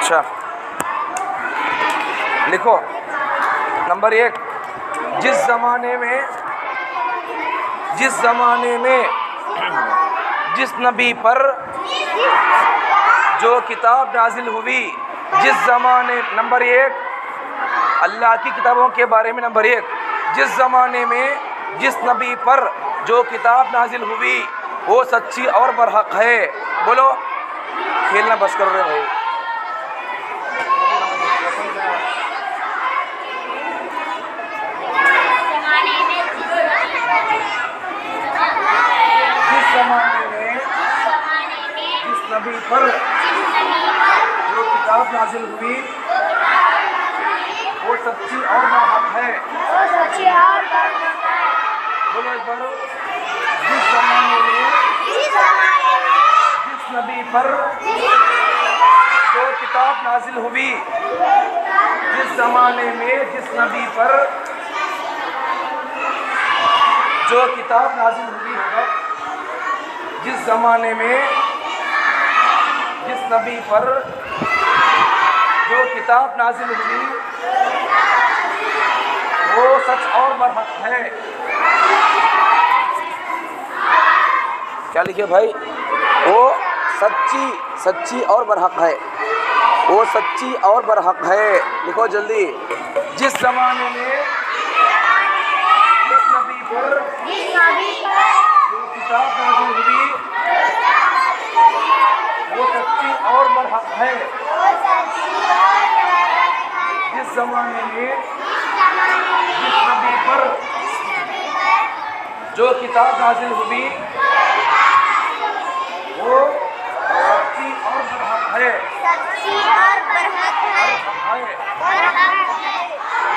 अच्छा लिखो। नंबर 1, जिस ज़माने में जिस नबी पर जो किताब नाजिल हुई, जिस ज़माने, नंबर 1 अल्लाह की किताबों के बारे में, नंबर 1 जिस ज़माने में जिस नबी पर जो किताब नाजिल हुई वो सच्ची और बरहक है। बोलो, खेलना बस कर रहे भाई। जिस ज़माने में जिस नबी पर जो किताब नाजिल हुई वो सच्ची और बरहक है। बोलो एक बार। जिस ज़माने में जिस नबी पर जो किताब नाजिल हुई, जिस ज़माने में जिस नबी पर जो किताब नाजिल हुई होगा, जिस ज़माने में जिस नबी पर जो किताब नाजिल हुई वो सच और बरहक है। क्या लिखे भाई? वो सच्ची और बरहक है। वो सच्ची और बरहक है। लिखो जल्दी। जिस ज़माने में जिस नबी पर जो किताब नाज़िल हुई वो सच्ची और बरहक है। जिस ज़माने में जिस नबी पर जो किताब नाज़िल हुई वो सच्ची और बरहक है।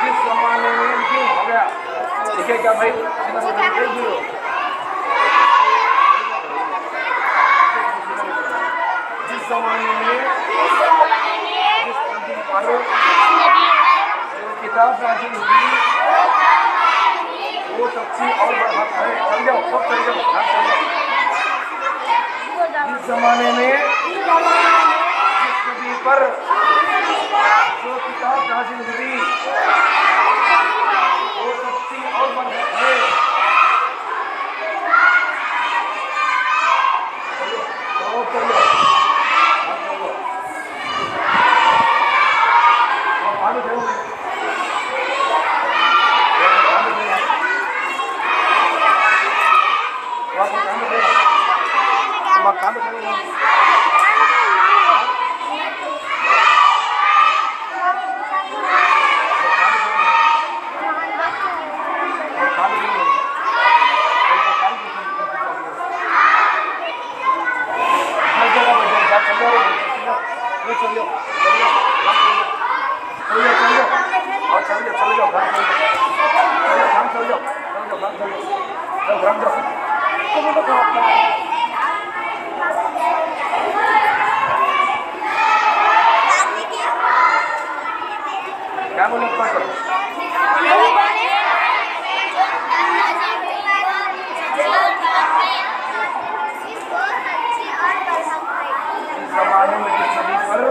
जिस ज़माने में ये हो गया, ठीक है क्या भाई? जिस ज़माने में जिस नबी पर जो किताब नाज़िल हुई वो सच्ची और बरहक है। चल जाओ, सब चल जाओ, चल जाओ। जिस ज़माने में जिस नबी पर जो किताब नाज़िल हुई वो सच्ची और बरहक है। क्या बोले? ज़माने में जिस नबी पर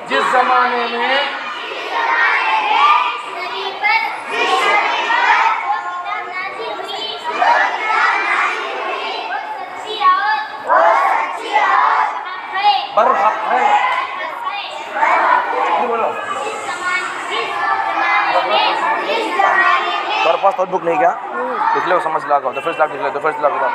जिस ज़माने में बरहक है। बोलो, तुम्हारे पास नोटबुक नहीं क्या? लिख लो, समझ ला दो फिर लिख लो, फिर ला दो।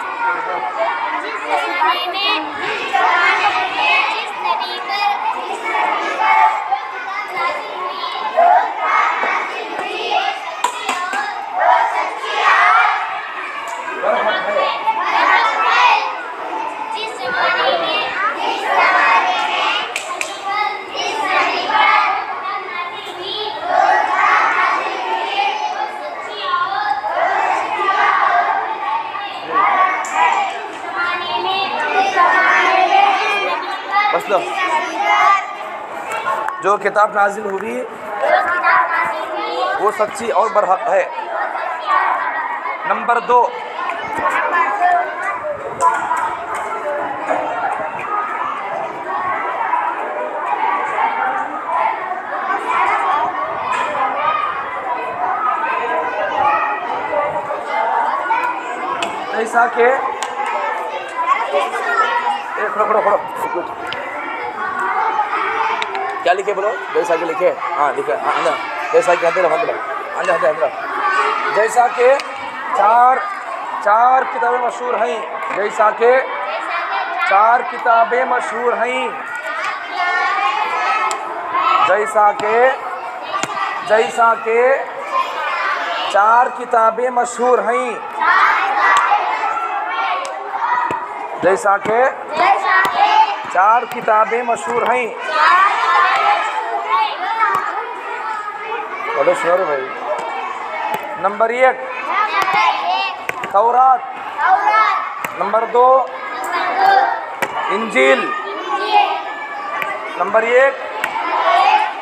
मतलब जो किताब नाजिल हुई वो सच्ची और बरहक है। नंबर 2, जैसा के खड़ो क्या लिखे बोलो, जैसा के लिखे, हाँ लिखे, हाँ अंदर, जैसा के अंदर जैसा के चार किताबें मशहूर हैं, जैसा के 4 किताबें मशहूर हैं, जैसा के 4 किताबें मशहूर हैं, जैसा के 4 किताबें मशहूर हैं। बोलो सुनो भाई। नंबर 1 तौरात, नंबर 2 इंजील। नंबर 1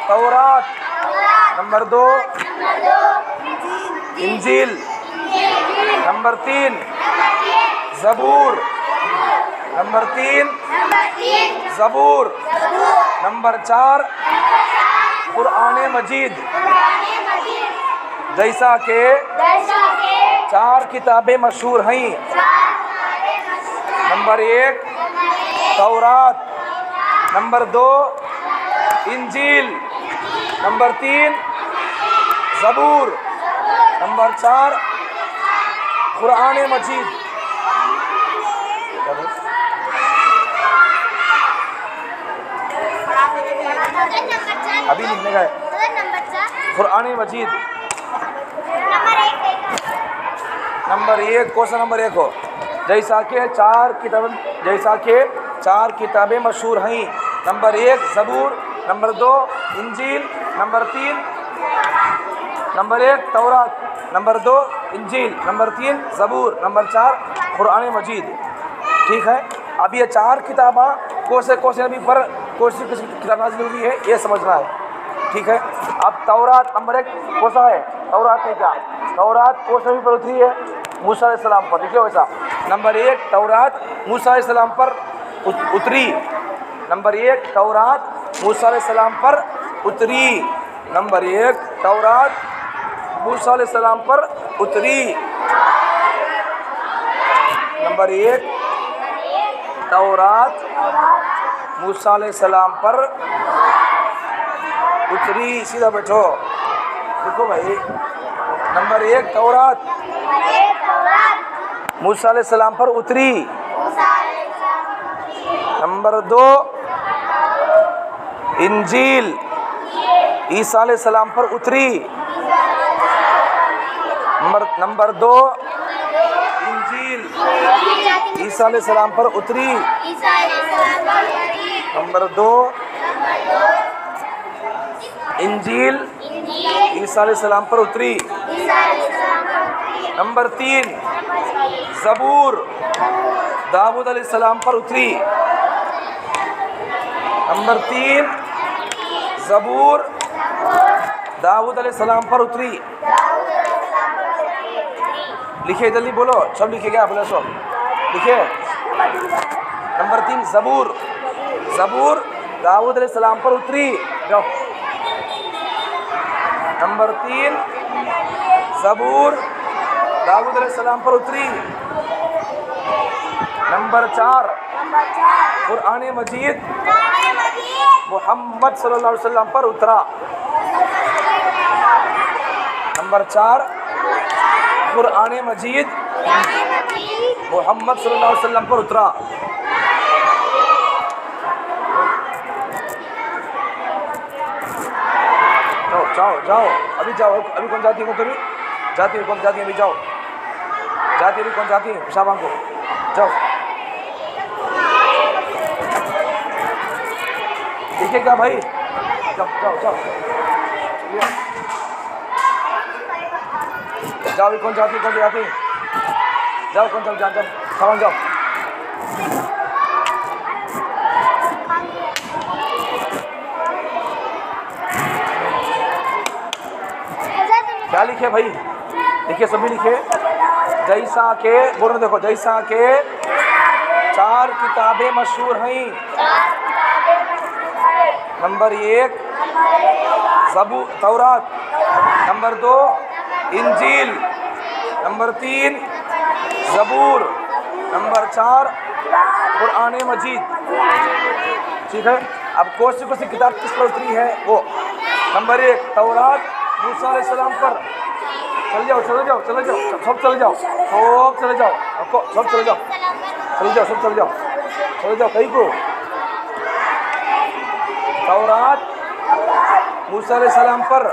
तौरात, number 2 Injeel, number 3 Zabur, number 3 Zabur, number 4 Quran Majeed. जैसा के 4 किताबें मशहूर हैं, नंबर 1 तौरात, number 2 Injeel, number 3 Zabur, number 4 Quran मजीद। अभी लिखने का है कुरान मजीद। नंबर 1 क्वेश्चन नंबर 1 हो, जैसा के 4 किताबें मशहूर हैं, नंबर 1 ज़बूर, नंबर 2 इंजील, नंबर 1 तौरात, number 2 Injeel, number 3 Zabur, number 4 Quran मजीद। ठीक है, अब ये 4 किताबा कौन से नबी पर कौन सी किताब नाज़िल हुई है ये समझना है। ठीक है, अब तौरात नंबर 1 कौन सा है? तौरात है क्या? तौरात कौन से नबी पर उतरी है? मूसा अलैहिस्सलाम पर। लिखिए वैसा, नंबर 1 तौरात मूसा अलैहिस्सलाम पर उतरी, नंबर 1 तौरात मूसा अलैहिस्सलाम पर उतरी, नंबर 1 तौरात मूसा अलैहिस्सलाम पर उतरी, नंबर 1 तौरात मूसा अलैहिस्सलाम पर उतरी। सीधा बैठो, देखो भाई, नंबर 1 तौरात मूसा अलैहिस्सलाम पर उतरी, नंबर 2 इंजील ईसा अलैहिस्सलाम पर उतरी, नंबर 2 इंजील ईसा अलैहिस्सलाम पर उतरी, नंबर 2 इंजील ईसा अलैहिस्सलाम पर उतरी, नंबर 3 ज़बूर दाऊद अलैहिस्सलाम पर उतरी, नंबर 3 ज़बूर दाऊद अलैहिस्सलाम पर उतरी। लिखिए जल्दी बोलो, सब लिखिए, क्या बोले सब लिखिए। नंबर 3 ज़बूर दाऊद अलैहिस्सलाम पर उतरी। जाओ, नंबर 3 ज़बूर दाऊद अलैहिस्सलाम पर उतरी, नंबर 4 कुरान मजीद मोहम्मद सल्लल्लाहु अलैहि वसल्लम पर उतरा, नंबर 4 कुरान मजीद मोहम्मद सल्लल्लाहु अलैहि वसल्लम पर उतरा। जाओ अभी जाओ, अभी कौन जाती है? कौन जाती है? अभी जाओ, जाती अभी कौन जाती है? शाबान को जाओ, ठीक है क्या भाई? जाओ अभी कौन जाती है? जाओ शाबान जाओ। लिखे भाई, देखिए सभी लिखे, जैसा के बोलो, देखो जैसा के 4 किताबें मशहूर हैं। नंबर 1 ज़बूर तौरात, number 2 Injeel, number 3 Zabur, number 4 Quran मजीद। ठीक है, अब कौन सी किताब किस पर उतरी है वो। नंबर 1 तौरात मूसा अलैहिस्सलाम पर। चले जाओ चले जाओ चले जाओ, सब चले जाओ, सब चले जाओ, सब चले जाओ, चले जाओ, सब चले जाओ, चले जाओ कहीं को। तौरात मूसा अलैहिस्सलाम पर।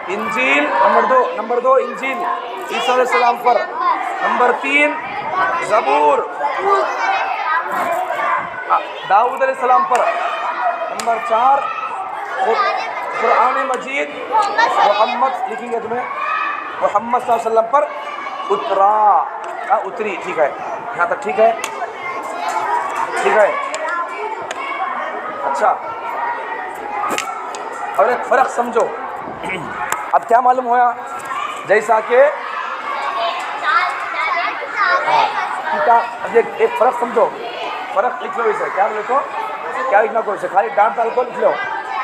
इंजील नंबर 2 इंजील ईसा अलैहिस्सलाम पर। नंबर 3 ज़बूर दाऊद अलैहिस्सलाम पर। नंबर 4 कुरान मजीद मोहम्मद, लिखिए तुम्हें, मोहम्मद सल्लल्लाहु अलैहि वसल्लम पर उतरी। ठीक है, यहाँ तक ठीक है, ठीक है। अच्छा, और एक फ़र्क समझो। अब क्या मालूम हुआ, जैसा कि अब एक फ़र्क समझो, फ़र्क लिख लो इसे, क्या लिखो, क्या लिखना को इसे, खाली डांट डाल को लिख लो।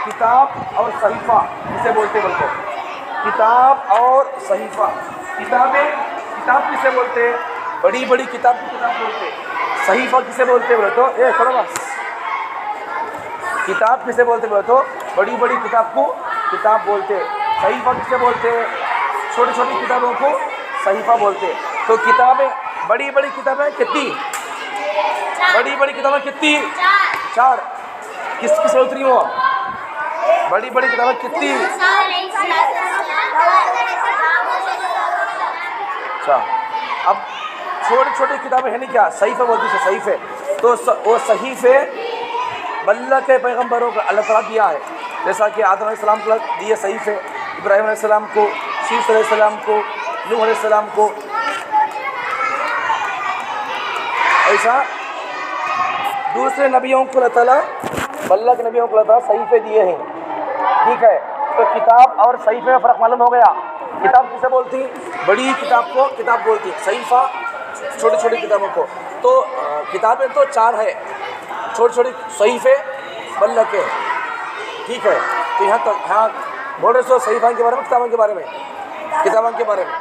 किताब और सहीफ़ा किसे बोलते बोल को, किताब और सहीफ़ा। किताब किसे बोलते, बड़ी बड़ी किताब की किताब बोलते। सहीफ़ा किसे बोलते बोले तो, ये करो बस, किताब किसे बोलते बोले तो बड़ी बड़ी किताब को किताब बोलते। सहीफ़ा किसे बोलते, छोटी छोटी किताबों को सहीफ़ा बोलते। तो किताबें, बड़ी बड़ी किताबें कितनी, बड़ी बड़ी किताबें कितनी, 4। किस किस उतरी हो, बड़ी बड़ी किताबें कितनी। अच्छा, अब छोटी छोटी किताबें है नहीं क्या, सहीफ़े बोलती है, सहीफ़े। तो वो सहीफ़े अल्लाह के पैगम्बरों को अल्लाह ताला दिया है, जैसा कि आदम अलैहिस्सलाम को दिए सहीफ़े, इब्राहीम अलैहिस्सलाम को, शीस अलैहिस्सलाम को, नूह अलैहिस्सलाम को। ऐसा दूसरे नबियों को अल्लाह ताला, अल्लाह के नबियों को अल्लाह ताला सहीफ़े दिए हैं। ठीक है, तो किताब और सहीफ़े में फ़र्क मालूम हो गया। किताब किसे बोलती, बड़ी किताब को किताब बोलती, सहीफ़ा छोटी छोटी किताबों को। तो किताबें तो 4 है, छोटी छोटी सहीफ़े अल्लाह के। ठीक है, तो यहाँ तक, हाँ बोल रहे सो सहीफ़ा के बारे में, किताबों के बारे में, किताबों के बारे में।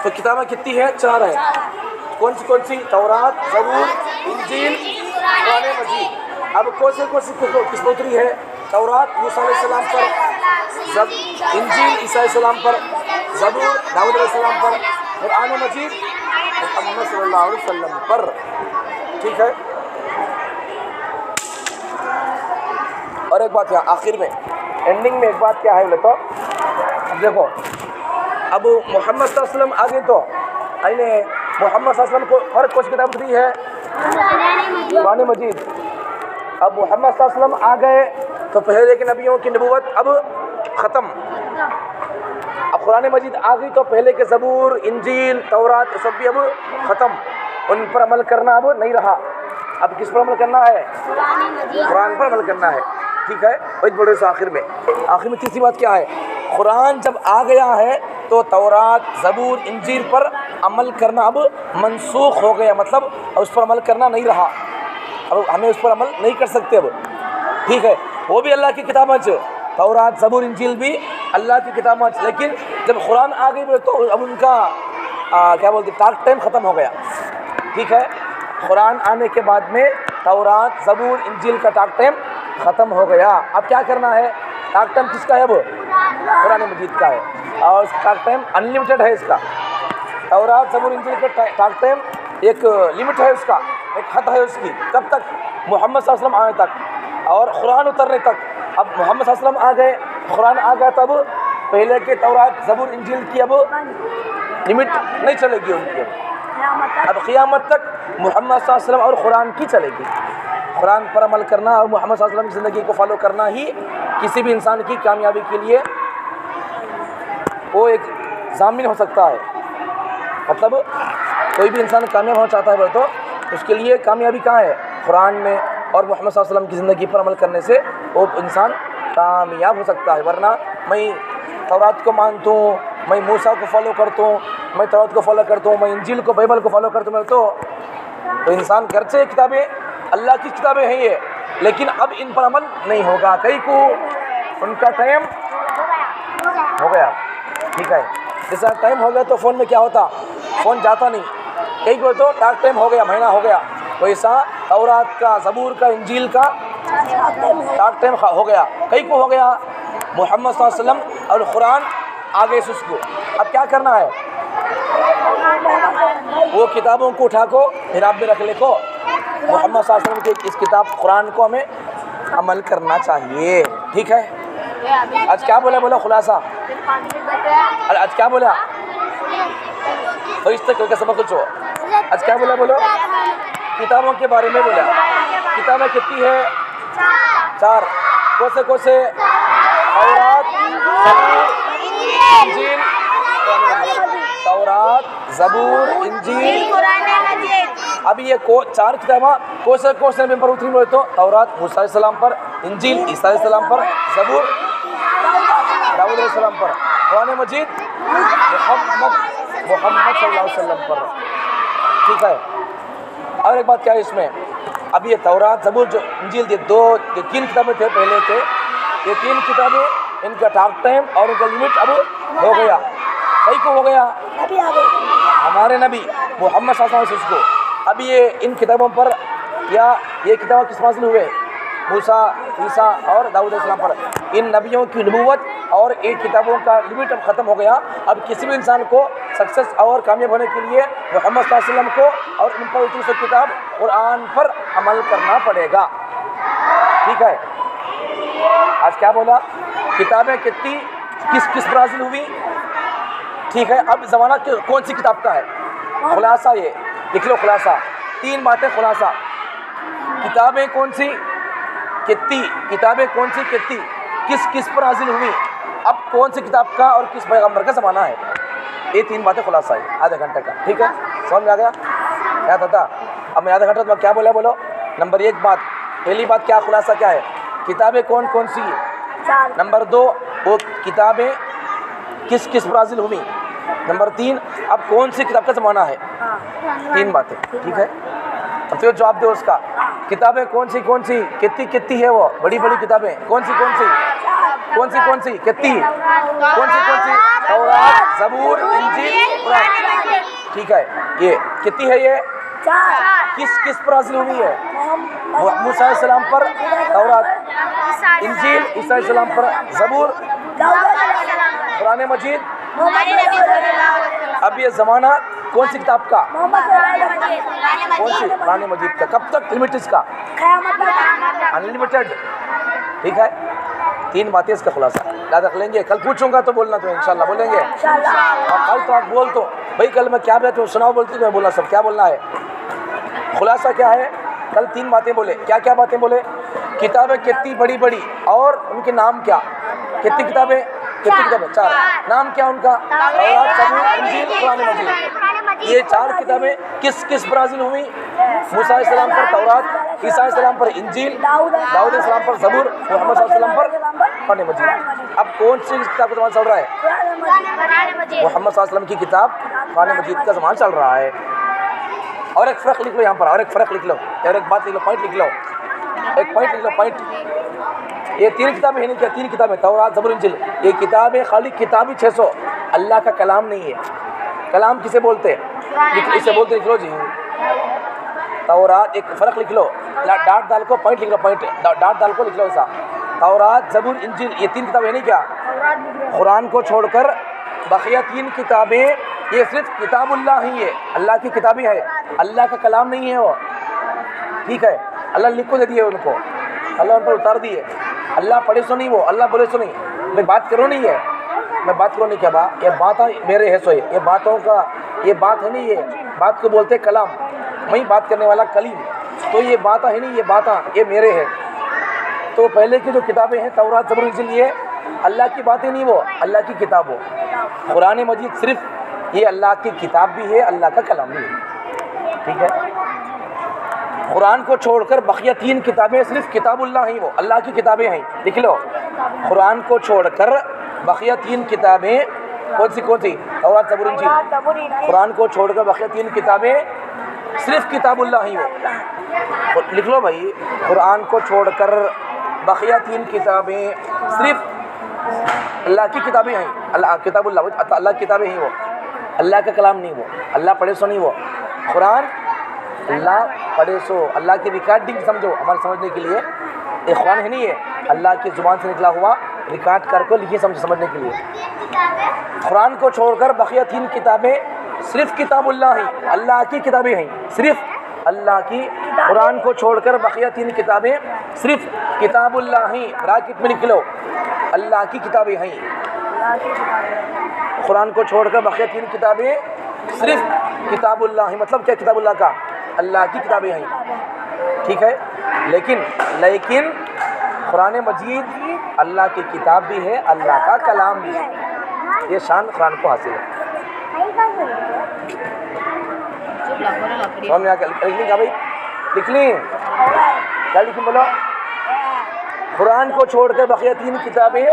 तो किताबें कितनी है, 4 है। कौन सी, तौरात, ज़बूर, इंजील, कुरान मजीद। अब कौन सी किस उतरी है, तौरात मूसा अलैहिस्सलाम पर, इंजील ईसा अलैहिस्सलाम पर, ज़बूर दाऊद अलैहिस्सलाम पर, कुरान मजीद मुहम्मद सल्लल्लाहु अलैहि वसल्लम पर। ठीक है, और एक बात यहाँ आखिर में, एंडिंग में एक बात क्या है बोले तो, अब देखो, अब मोहम्मद सल्लल्लाहु अलैहि वसल्लम आगे तो आइने मोहम्मद सल्लल्लाहु अलैहि वसल्लम को और कुछ किताब दी है, कुरान मजीद। अब मोहम्मद सल्लल्लाहु अलैहि वसल्लम आ गए तो पहले के नबियों की नबूवत अब ख़त्म। अब कुरान मजीद आ गई तो पहले के ज़बूर, इंजील, तौरात सब भी अब ख़त्म, उन पर अमल करना अब नहीं रहा। अब किस पर अमल करना है, कुरान पर अमल करना है। ठीक है, वही बोल रहे आखिर में तीसरी बात क्या है, कुरान जब आ गया है तो तौरात, ज़बूर, इंजील पर अमल करना अब मनसूख हो गया, मतलब उस पर अमल करना नहीं रहा, अब हमें उस पर अमल नहीं कर सकते अब। ठीक है, वो भी अल्लाह की किताब है, तौरात, ज़बूर, इंजील भी अल्लाह की किताब है, लेकिन जब कुरान आ गई तो अब उनका क्या बोलते, टाइम ख़त्म हो गया। ठीक है, कुरान आने के बाद में तौरात, ज़बूर, इंजील का टाइम ख़त्म हो गया। अब क्या करना है, टाइम किसका है, अब कुरान मजीद का है, और उसका टाइम अनलिमिटेड है। इसका तौरात, ज़बूर, इंजील का टाइम एक लिमिट है, उसका एक हद है उसकी, कब तक, मोहम्मद सल्लल्लाहु अलैहि वसल्लम आने तक और कुरान उतरने तक। अब मोहम्मद सल्लल्लाहु अलैहि वसल्लम आ गए, कुरान आ गया, तब पहले के तौरात, ज़बूर, इंजील की अब लिमिट नहीं चलेगी उनकी, अब क़ियामत तक मोहम्मद सल्लल्लाहु अलैहि वसल्लम और कुरान की चलेगी। कुरान पर अमल करना और मोहम्मद सल्लल्लाहु अलैहि वसल्लम की ज़िंदगी को फॉलो करना ही किसी भी इंसान की कामयाबी के लिए वो एक ज़ामिन हो सकता है। मतलब कोई भी इंसान कामयाब होना चाहता है तो उसके लिए कामयाबी कहाँ है, कुरान में और मोहम्मद सल्लल्लाहु अलैहि वसल्लम की ज़िंदगी पर अमल करने से वो इंसान कामयाब हो सकता है। वरना मैं तौरात को मानता हूँ, मैं मूसा को फॉलो करता हूँ, मैं तौरात को फॉलो करता हूँ, मैं इंजील को बाइबल को फॉलो करता हूँ, तो इंसान घर से किताबें अल्लाह की किताबें हैं ये, लेकिन अब इन पर अमल नहीं होगा। कई को उनका टाइम हो गया, ठीक है, जैसा टाइम हो गया तो फ़ोन में क्या होता, फ़ोन जाता नहीं। कई को तो डार्क टाइम हो गया, महीना हो गया, वैसा तौरात का, ज़बूर का, इंजील का डार्क टाइम हो गया। कई को हो गया मोहम्मद सल्लल्लाहु अलैहि वसल्लम और कुरान आगे से उसको। अब क्या करना है, वो किताबों को उठा को हिराब में रख ले को मोहम्मद सल्लल्लाहु अलैहि वसल्लम की इस किताब कुरान को हमें अमल करना चाहिए, ठीक है। आज क्या बोला, बोलो खुलासा, आज क्या बोला, फरिश्ते क्योंकि सबक कुछ हो, आज क्या बोला, बोलो, किताबों के बारे में बोला। किताबें कितनी है, 4, कौन से तौरात, इंजील, तौरात, ज़बूर, इंजील, अभी ये 4 किताबें कौन से नबी पर उतरी हुई, तो तौरात मूसा अलैहिस्सलाम पर, इंजील ईसा अलैहिस्सलाम पर, ज़बूर दाऊद अलैहिस्सलाम पर, कुरान मजीद मोहम्मद सल्लल्लाहु अलैहि वसल्लम पर, ठीक है। और एक बात क्या है इसमें, अब ये तौरात, ज़बूर, जो इंजील, ये 3 किताबें थे पहले थे, ये 3 किताबें इनका टाइम टाइम और इनका लिमिट अब हो गया। कई को हो गया, हमारे नबी मोहम्मद सल्लल्लाहु अलैहि वसल्लम को। अब ये इन किताबों पर, या ये किताबें किस नाज़िल हुए, मूसा, ईसा और दाऊद अलैहिस्सलाम पर। इन नबियों की नबूवत और इन किताबों का लिमिट अब ख़त्म हो गया। अब किसी भी इंसान को सक्सेस और कामयाब होने के लिए मोहम्मद सल्लल्लाहु अलैहि वसल्लम को और उन पर उतरी हुई किताब कुरान पर अमल करना पड़ेगा, ठीक है। आज क्या बोला, किताबें कितनी किस पर नाज़िल हुई, ठीक है। अब ज़माना कौन सी किताब का है, खुलासा ये लिख लो, खुलासा 3 बातें, खुलासा किताबें कौन सी कितनी, किताबें कौन सी कितनी, किस पर नाज़िल हुई, अब कौन सी किताब का और किस पैगंबर का ज़माना है, ये 3 बातें खुलासा है आधे घंटे का, ठीक है। समझ में आ गया क्या था? अब मैं आधा घंटा तो क्या बोला, बोलो। नंबर 1 बात, पहली बात क्या, खुलासा क्या है, किताबें कौन सी है। नंबर 2, वो किताबें किस पर नाज़िल हुई। नंबर 3, अब कौन सी किताब का ज़माना है। 3 बातें, ठीक है। अब तो जवाब दो उसका, किताबें कौन सी कितनी है, वो बड़ी किताबें कौन सी कितनी, कौन सी, तौरात, ज़बूर, इंजील, कुरान, ठीक है। ये कितनी है, ये किस पर नाज़िल हुई है, मूसा अलैहिस्सलाम पर तौरात, इंजील ईसा अलैहिस्सलाम पर, ज़बूर कुरान मजीद। अब ये ज़माना कौन सी किताब का, कौन सी, कुरान मजीद का। कब तक लिमिट इसका, अनलिमिटेड, ठीक है। 3 बातें इसका खुलासा याद रख लेंगे। कल पूछूंगा तो बोलना, तो इंशाल्लाह बोलेंगे। और कल तो आप बोल तो भाई कल मैं क्या बैठे सुनाओ बोलती तो मैं बोला सब क्या बोलना है। खुलासा क्या है, कल 3 बातें बोले, क्या बातें बोले, किताबें कितनी बड़ी और उनके नाम क्या, कितनी किताबें 4, नाम क्या उनका, तौरात, ज़बूर, इंजील, कुरान मजीद। ये 4 किताबें किस पर नाज़िल हुई, मूसा अलैहिस्सलाम पर तौरात, ईसा अलैहिस्सलाम पर इंजील, दाऊद अलैहिस्सलाम पर ज़बूर, मोहम्मद सल्लल्लाहु अलैहि वसल्लम पर कुरान मजीद। अब कौन सी किताब का ज़माना चल रहा है, मोहम्मद सल्लल्लाहु अलैहि वसल्लम की किताब कुरान मजीद का ज़माना चल रहा है। और एक फ़र्क लिख लो यहाँ पर, और एक फ़र्क लिख लो, और एक बात लिख लो, पॉइंट लिख लो, एक पॉइंट लिख लो, पॉइंट। ये 3 किताबें है नहीं क्या, 3 किताबें तौरात, ज़बूर, इंजील, ये किताबें खाली किताब ही 600, अल्लाह का कलाम नहीं है। कलाम किसे बोलते हैं, इसे बोलते, लिख लो जी तौरात। एक फ़र्क लिख लो, डाट डाल को पॉइंट लिख लो, पॉइंट डाट डाल को लिख लो ऐसा। तौरात, ज़बूर, इंजील, ये 3 किताबें है नहीं क्या, कुरान को छोड़कर बकिया 3 किताबें ये सिर्फ किताबुल्लाह ही है, अल्लाह की किताबें है, अल्लाह का कलाम नहीं है वो, ठीक है। अल्लाह लिख को दे दिए उनको, अल्लाह उन पर उतार दिए, अल्लाह पढ़े सो नहीं, वो अल्लाह बोले सो नहीं। मैं बात करो नहीं है, मैं बात करो नहीं क्या बात, ये बात मेरे है सोए, ये बातों का ये बात है नहीं, ये बात को बोलते कलाम, मैं बात करने वाला कलीम, तो ये बात है नहीं, ये बात ये मेरे है। तो पहले की जो किताबें हैं तौरात, ज़बूर, इंजील, ये अल्लाह की बातें नहीं, वो अल्लाह की किताब हो। कुरान मजीद सिर्फ ये अल्लाह की किताब भी है, अल्लाह का कलाम भी है, ठीक है। कुरान को छोड़कर बकिया 3 किताबें सिर्फ किताबुल्लाह ही, वो अल्लाह की किताबें हैं, लिख लो। कुरान को छोड़कर बकिया 3 किताबें कौन सी तौरात ज़बूर इंजील। कुरान को छोड़कर बकिया 3 किताबें सिर्फ किताबुल्लाह ही हो। लिख लो भाई, कुरान को छोड़कर बकिया 3 किताबें सिर्फ अल्लाह की किताबें हैं। अल्लाह किताबुल्लाह, अल्लाह की किताबें ही वो, अल्लाह का कलाम नहीं वो, अल्लाह पढ़े सो नहीं वो। कुरान अल्लाह पढ़े सो, अल्लाह की रिकॉर्डिंग समझो हमारे समझने के लिए। एक कुरान है नहीं है, अल्लाह की ज़ुबान से निकला हुआ रिकॉर्ड करके लिखिए समझने के लिए। कुरान को छोड़कर बकिया 3 किताबें सिर्फ किताबुल्लाह ही, अल्लाह की किताबें हैं, सिर्फ अल्लाह की। कुरान को छोड़कर बकिया 3 किताबें सिर्फ किताबुल्लाह ही, ब्रैकेट में लिख लो, अल्लाह की किताबें हैं। कुरान को छोड़कर बकिया 3 किताबें सिर्फ किताबुल्लाह ही, मतलब क्या किताबुल्लाह का, अल्लाह की किताबें हैं। ठीक है, लेकिन कुरान मजीद अल्लाह की किताब भी है, अल्लाह का कलाम भी है। ये शान कुरान को हासिल है। समझ में आ गया? लिख ली क्या भाई, लिख ली क्या लिखी बोलो। कुरान को छोड़कर बकिया 3 किताबें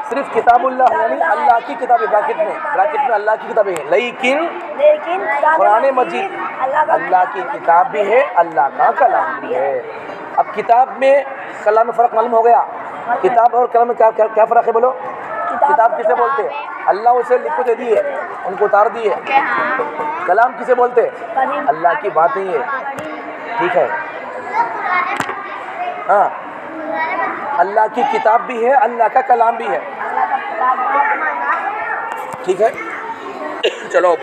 सिर्फ किताबुल्लाह यानी अल्लाह की किताबें, ब्रैकेट में अल्लाह की किताबें हैं। लेकिन कुरान मजीद अल्लाह की किताब भी है, अल्लाह का कलाम भी है। अब किताब में कलाम में फ़र्क मालूम हो गया। किताब और कलाम में क्या फ़र्क है बोलो। किताब किसे बोलते हैं? अल्लाह उसे लिख के दे दी है, उनको उतार दी है। कलाम किसे बोलते हैं? अल्लाह की बात ही है। ठीक है, हाँ, अल्लाह की किताब भी है, अल्लाह का कलाम भी है। ठीक है, चलो।